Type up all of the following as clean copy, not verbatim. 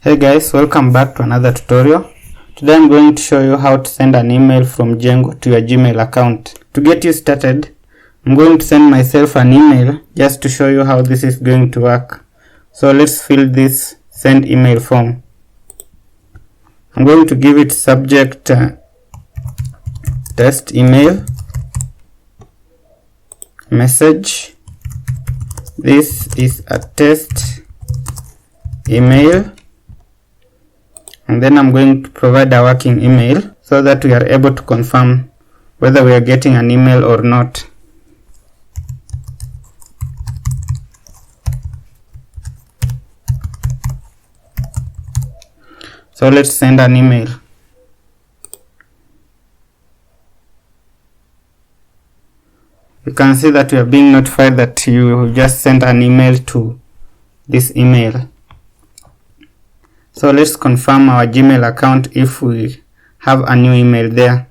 Hey guys, welcome back to another tutorial. Today I'm going to show you how to send an email from Django to your Gmail account. To get you started, I'm going to send myself an email just to show you how this is going to work. So let's fill this send email form. I'm going to give it subject test email message. This is a test email. And then I'm going to provide a working email so that we are able to confirm whether we are getting an email or not. So let's send an email. You can see that we are being notified that you just sent an email to this email. So let's confirm our Gmail account if we have a new email there.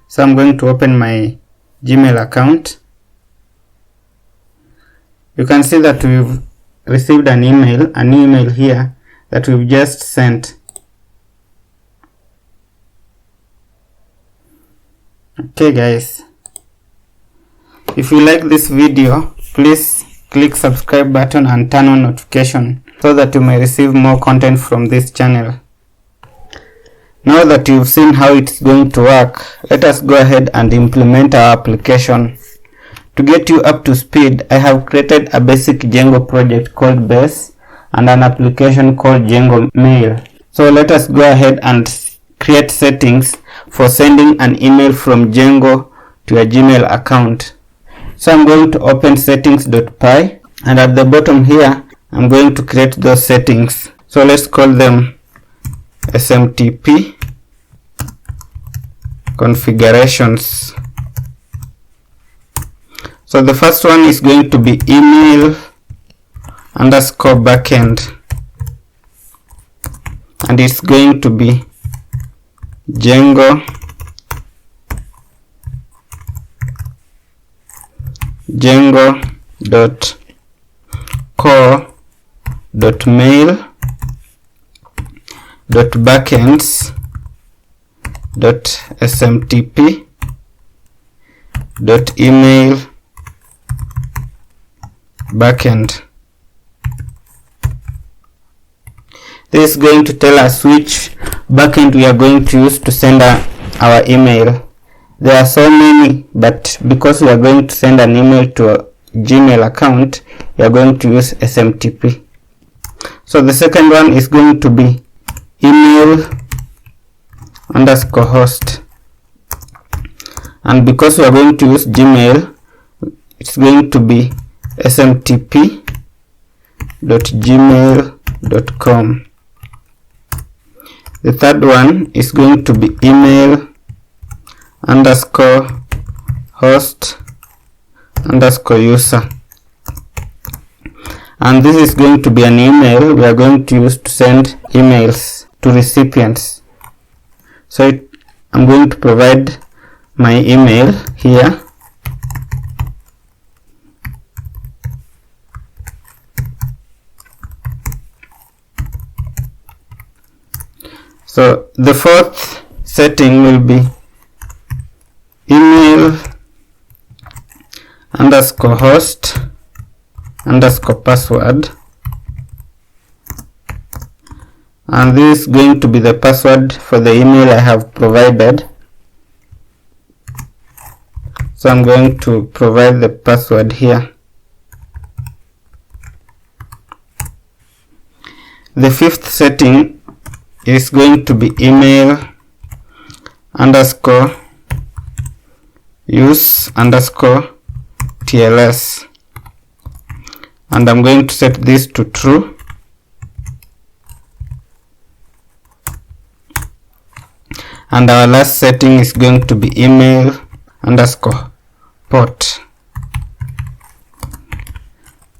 So I'm going to open my Gmail account. You can see that we've received an new email here that we've just sent. Okay guys, if you like this video, please click subscribe button and turn on notification so that you may receive more content from this channel. Now that you've seen how it's going to work, let us go ahead and implement our application. To get you up to speed, I have created a basic Django project called Base and an application called Django Mail. So let us go ahead and create settings for sending an email from Django to a Gmail account. So I'm going to open settings.py, and at the bottom here I'm going to create those settings. So let's call them Smtp Configurations. So the first one is going to be email underscore backend, and it's going to be Django dot core dot mail dot backends dot smtp dot email backend. This is going to tell us which backend we are going to use to send our email. There are so many, but because we are going to send an email to a Gmail account, we are going to use SMTP. So the second one is going to be email underscore host, and because we are going to use Gmail, it's going to be smtp.gmail.com. The third one is going to be email underscore host underscore user, and this is going to be an email we are going to use to send emails to recipients. So I'm going to provide my email here. So the fourth setting will be email underscore host underscore password, and this is going to be the password for the email I have provided. So I'm going to provide the password here. The fifth setting is going to be email underscore use underscore TLS, and I'm going to set this to true. And our last setting is going to be email underscore port,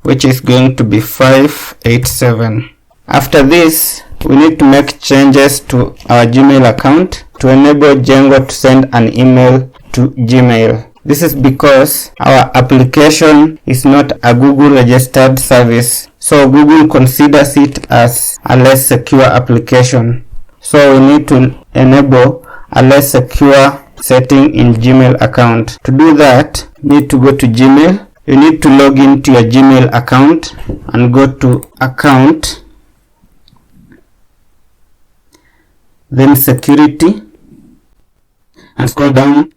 which is going to be 587. After this, we need to make changes to our Gmail account to enable Django to send an email to Gmail. This is because our application is not a Google registered service, so Google considers it as a less secure application. So we need to enable a less secure setting in Gmail account. To do that, you need to go to Gmail. You need to log into your Gmail account and go to account, then security, and scroll down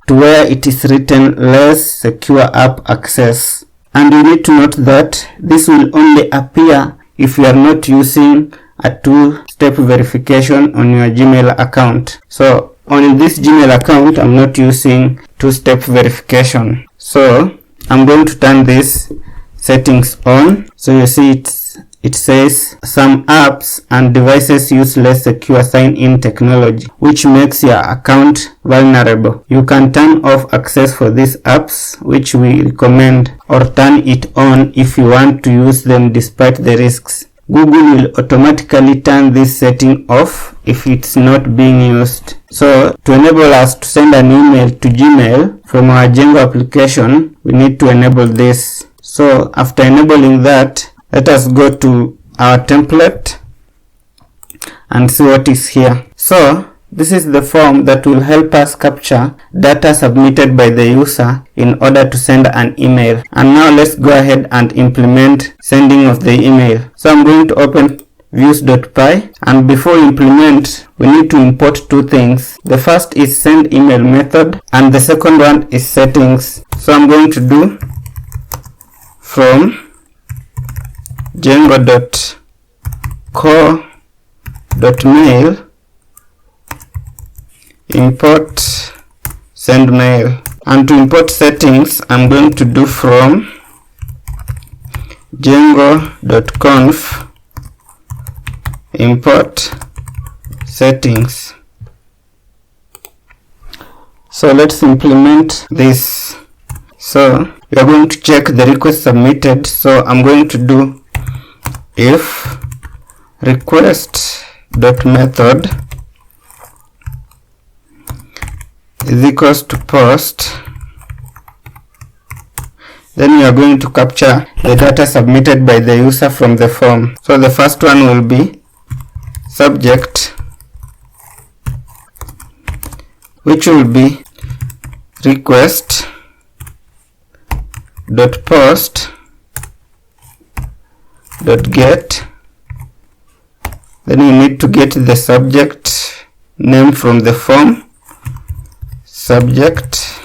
to where it is written less secure app access. And you need to note that this will only appear if you are not using a two-step verification on your Gmail account. So on this Gmail account, I'm not using two-step verification. So I'm going to turn these settings on. So you see it says some apps and devices use less secure sign-in technology, which makes your account vulnerable. You can turn off access for these apps, which we recommend, or turn it on if you want to use them despite the risks. Google will automatically turn this setting off if it's not being used. So to enable us to send an email to Gmail from our Django application, we need to enable this. So after enabling that, let us go to our template and see what is here. So this is the form that will help us capture data submitted by the user in order to send an email. And now let's go ahead and implement sending of the email. So I'm going to open views.py, and before we implement, we need to import two things. The first is send email method and the second one is settings. So I'm going to do from django.core.mail import send mail, and to import settings I'm going to do from django.conf import settings. So let's implement this. So we are going to check the request submitted. So I'm going to do if request.method is equals to post, then we are going to capture the data submitted by the user from the form. So the first one will be subject, which will be request dot post dot get. Then you need to get the subject name from the form, subject.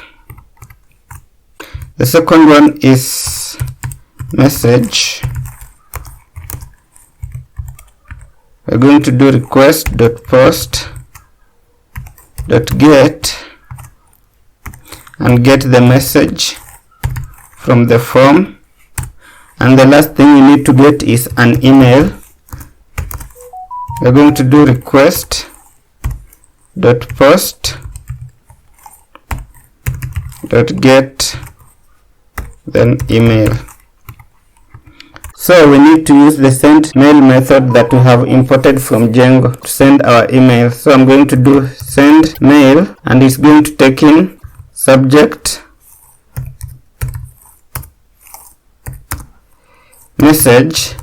The second one is message. We're going to do request dot post dot get and get the message from the form. And the last thing we need to get is an email. We're going to do request dot post dot get then email. So we need to use the send mail method that we have imported from Django to send our email. So I'm going to do send mail, and it's going to take in subject, message,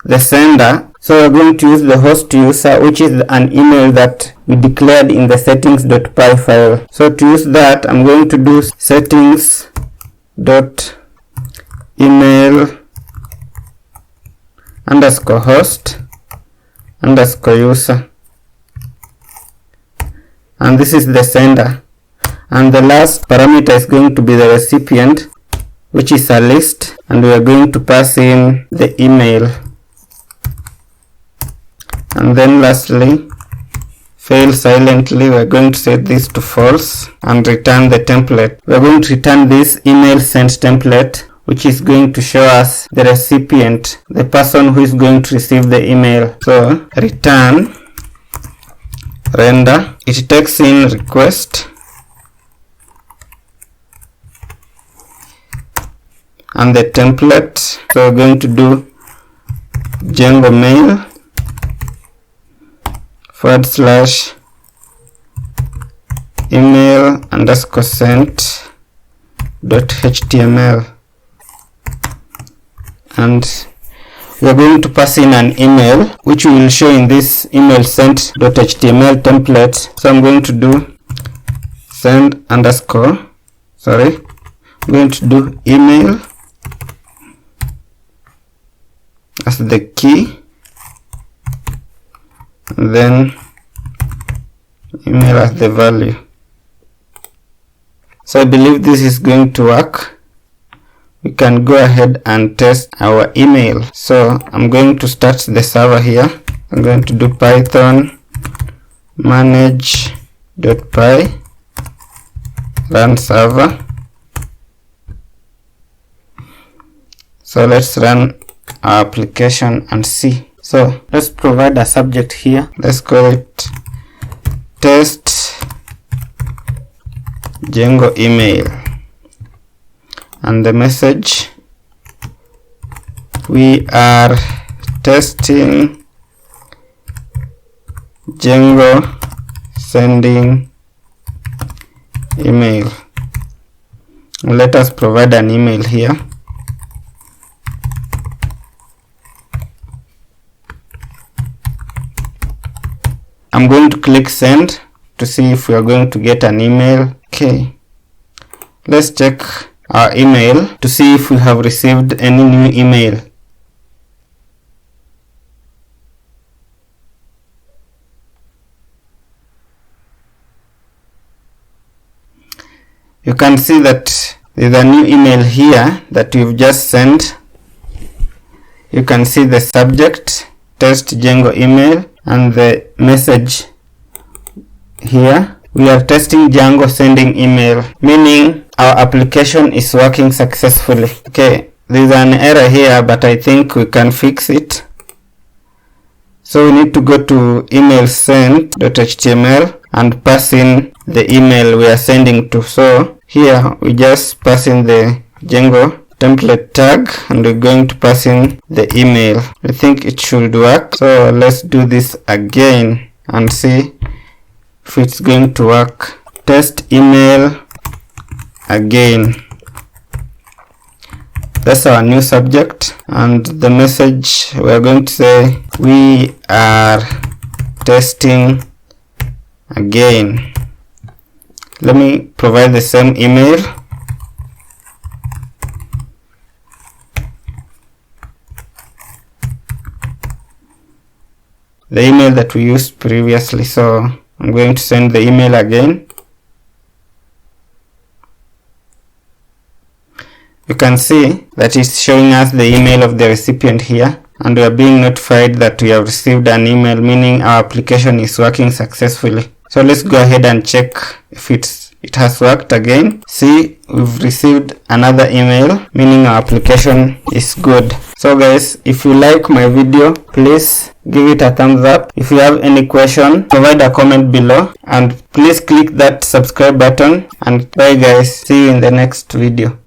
the sender. So we're going to use the host user, which is an email that we declared in the settings.py file. So to use that, I'm going to do settings.email underscore host underscore user, and this is the sender. And the last parameter is going to be the recipient, which is a list, and we are going to pass in the email. And then lastly, fail silently, we are going to set this to false and return the template. We are going to return this email sent template, which is going to show us the recipient, the person who is going to receive the email. So return render, it takes in request and the template. So we're going to do Django mail /email underscore sent .html. and we are going to pass in an email which we will show in this email sent.html template. So I'm going to do I'm going to do email as the key, and then email as the value. So I believe this is going to work. We can go ahead and test our email. So I'm going to start the server here. I'm going to do python manage.py run server. So let's run our application and see. So let's provide a subject here. Let's call it test Django email, and the message, we are testing Django sending email. Let us provide an email here. I'm going to click send to see if we are going to get an email. Okay, let's check our email to see if we have received any new email. You can see that there's a new email here that we've just sent. You can see the subject, test Django email, and the message here, we are testing Django sending email, meaning our application is working successfully. Okay, there's an error here, but I think we can fix it. So we need to go to email sent.html and pass in the email we are sending to. So here we just pass in the Django template tag, and we're going to pass in the email. I think it should work. So let's do this again and see if it's going to work. Test email again. That's our new subject, and the message, we are going to say we are testing again. Let me provide the same email. The email that we used previously. So I'm going to send the email again. You can see that it's showing us the email of the recipient here, and we are being notified that we have received an email, meaning our application is working successfully. So let's go ahead and check if it has worked again. See, we've received another email, meaning our application is good. So guys, if you like my video, please give it a thumbs up. If you have any question, provide a comment below, and please click that subscribe button. And bye guys, see you in the next video.